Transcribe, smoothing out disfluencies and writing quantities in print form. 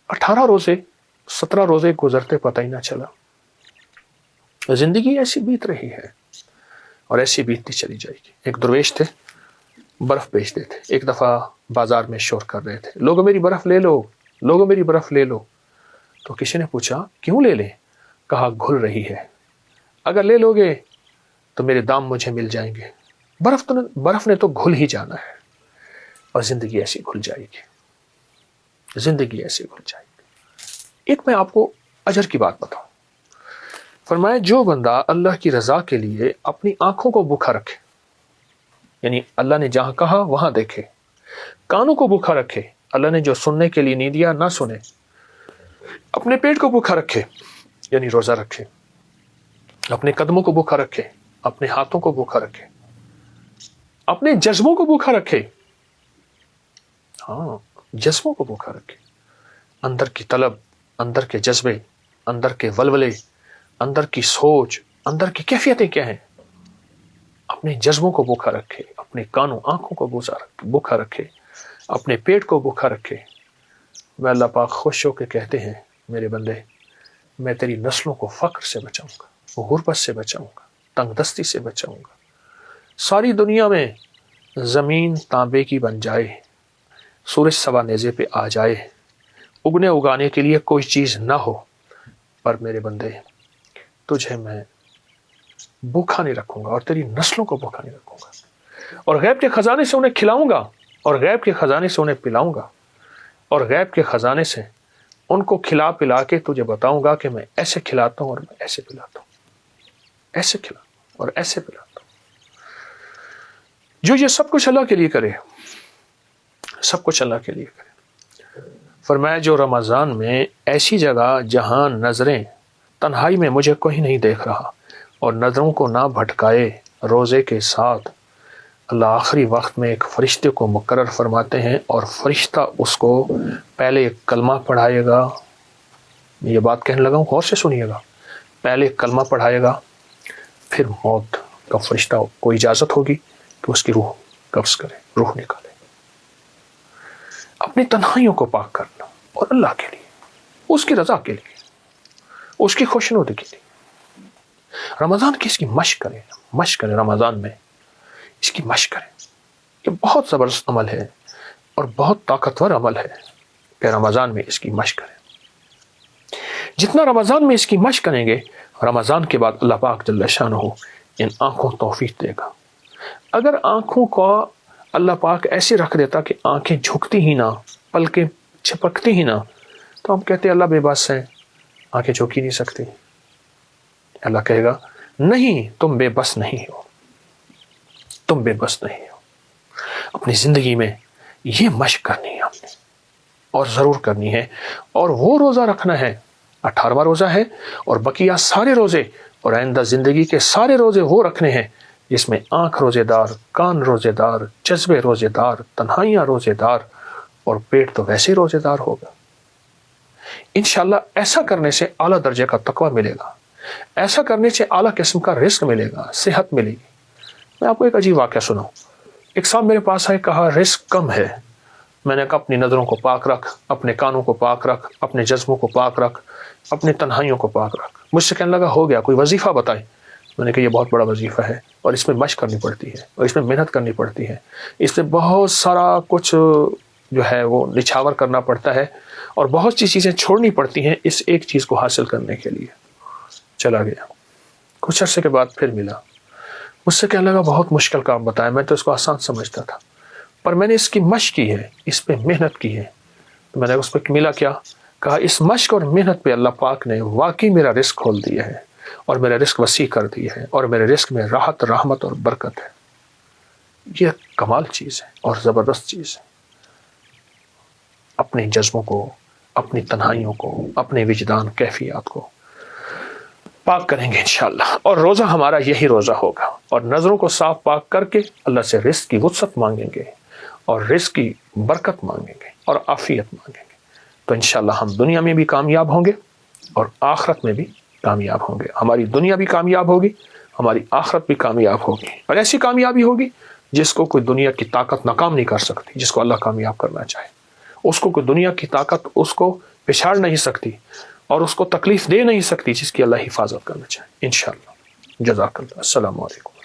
18 रोजे 17 रोजे गुजरते पता ही ना चला। जिंदगी ऐसी बीत रही है और ऐसी बीतती चली जाएगी। एक दरवेश थे, बर्फ बेचते थे। एक दफ़ा बाजार में शोर कर रहे थे, लोगों मेरी बर्फ ले लो, लोगों मेरी बर्फ ले लो। तो किसी ने पूछा क्यों ले लें? कहा घुल रही है, अगर ले लोगे तो मेरे दाम मुझे मिल जाएंगे। बर्फ ने तो घुल ही जाना है और जिंदगी ऐसी घुल जाएगी, जिंदगी ऐसी घुल जाएगी। एक मैं आपको अजर की बात बताऊं। फरमाया जो बंदा अल्लाह की रजा के लिए अपनी आंखों को भूखा रखे, यानी अल्लाह ने जहां कहा वहां देखे, कानों को भूखा रखे, अल्लाह ने जो सुनने के लिए नहीं दिया ना सुने, अपने पेट को भूखा रखे यानी रोजा रखे, अपने कदमों को भूखा रखे, अपने हाथों को भूखा रखे, अपने जज्बों को भूखा रखे, हाँ जज्बों को भूखा रखे, अंदर की तलब, अंदर के जज्बे, अंदर के वलवले, अंदर की सोच, अंदर की कैफियतें क्या हैं, अपने जज्बों को भूखा रखे, अपने कानों आंखों को भूखा रखे, अपने पेट को भूखा रखे। वह अल्लाह पाक खुश होकर कहते हैं मेरे बंदे मैं तेरी नस्लों को फक्र से बचाऊंगा, गुर्बत से बचाऊंगा, तंगदस्ती से बचाऊंगा। सारी दुनिया में ज़मीन तांबे की बन जाए, सूरज सवा नेज़े पे आ जाए, उगने उगाने के लिए कोई चीज़ ना हो, पर मेरे बंदे तुझे मैं भूखा नहीं रखूंगा और तेरी नस्लों को भूखा नहीं रखूंगा, और गैब के खजाने से उन्हें खिलाऊंगा, और गैब के खजाने से उन्हें पिलाऊंगा, और गैब के खजाने से उनको खिला पिला के तुझे बताऊंगा कि मैं ऐसे खिलाता हूं और मैं ऐसे पिलाता हूं, ऐसे खिलाता और ऐसे पिलाता हूं। जो ये सब कुछ अल्लाह के लिए करे, सब कुछ अल्लाह के लिए करे। फरमाया जो रमज़ान में ऐसी जगह जहां नजरें तन्हाई में मुझे कोई नहीं देख रहा और नजरों को ना भटकाए, रोजे के साथ अल्लाह आखिरी वक्त में एक फरिश्ते को मुकर्रर फरमाते हैं और फरिश्ता उसको पहले एक कलमा पढ़ाएगा। ये बात कहने लगा हूँ, गौर से सुनिएगा। पहले एक कलमा पढ़ाएगा, फिर मौत का फरिश्ता को इजाज़त होगी कि उसकी रूह कब्ज़ करे, रूह निकाले। अपनी तन्हाइयों को पाक करना और अल्लाह के लिए, उसकी रज़ा के लिए, उसकी खुशनुदी के लिए। रमज़ान की इसकी मश्क करें रमज़ान में इसकी मश्क करें। ये बहुत ज़बरदस्त अमल है और बहुत ताकतवर अमल है कि रमज़ान में इसकी मश्क करें। जितना रमज़ान में इसकी मश्क करेंगे, रमज़ान के बाद अल्लाह पाक जल्ल शानहू इन आँखों तौफीक देगा। अगर आँखों को अल्लाह पाक ऐसे रख देता कि आँखें झुकती ही ना, पलकें झपकती ही ना, तो हम कहते अल्लाह बेबस है, आँखें झुक ही नहीं सकती। अल्लाह कहेगा नहीं, तुम बेबस नहीं हो, तुम बेबस नहीं हो। अपनी ज़िंदगी में ये मश्क करनी है आपने, और ज़रूर करनी है। और वो रोज़ा रखना है, 18वां रोज़ा है, और बकिया सारे रोज़े और आइंदा ज़िंदगी के सारे रोज़े वो रखने हैं जिसमें आँख रोज़ेदार, कान रोज़ेदार, जज्बे रोज़ेदार, तन्हाइयाँ रोज़ेदार, और पेट तो वैसे रोज़ेदार होगा। इंशाअल्लाह ऐसा करने से आला दर्जे का तकवा मिलेगा, ऐसा करने से आला किस्म का रिस्क मिलेगा, सेहत मिलेगी। मैं आपको एक अजीब वाक़या सुनाऊं। एक साहब मेरे पास आए, कहा रिस्क कम है। मैंने कहा अपनी नज़रों को पाक रख, अपने कानों को पाक रख, अपने जज्बों को पाक रख, अपनी तन्हाइयों को पाक रख। मुझसे कहने लगा हो गया, कोई वजीफ़ा बताए। मैंने कहा ये बहुत बड़ा वजीफ़ा है और इसमें मशक़ करनी पड़ती है और इसमें मेहनत करनी पड़ती है, इसमें बहुत सारा कुछ जो है वो निछावर करना पड़ता है और बहुत सी चीज़ें छोड़नी पड़ती हैं इस एक चीज़ को हासिल करने के लिए। चला गया, कुछ अर्से के बाद फिर मिला, मुझसे कहने लगा बहुत मुश्किल काम बताया, मैं तो इसको आसान समझता था, पर मैंने इसकी मशक़ की है, इस पर मेहनत की है। तो मैंने उस पर मिला क्या? कहा इस मशक़ और मेहनत पे अल्लाह पाक ने वाकई मेरा रिस्क खोल दिया है और मेरा रिस्क वसी कर दिया है और मेरे रिस्क में राहत, रहमत और बरकत है। ये कमाल चीज़ है और ज़बरदस्त चीज़ है। अपने जज्बों को, अपनी तन्हाइयों को, अपने विजदान कैफियत को पाक करेंगे इंशाअल्लाह, और रोज़ा हमारा यही रोज़ा होगा। और नज़रों को साफ पाक करके अल्लाह से रिस्क की वुसअत मांगेंगे और रिस्क की बरकत मांगेंगे और आफियत मांगेंगे, तो इंशाअल्लाह हम दुनिया में भी कामयाब होंगे और आखिरत में भी कामयाब होंगे। हमारी दुनिया भी कामयाब होगी, हमारी आखिरत भी कामयाब होगी, और ऐसी कामयाबी होगी जिसको कोई दुनिया की ताकत नाकाम नहीं कर सकती। जिसको अल्लाह कामयाब करना चाहे उसको कोई दुनिया की ताकत उसको پچھاڑ نہیں سکتی اور اس کو تکلیف دے نہیں سکتی جس کی اللہ حفاظت کرنا چاہے انشاءاللہ۔ جزاک اللہ۔ السلام علیکم۔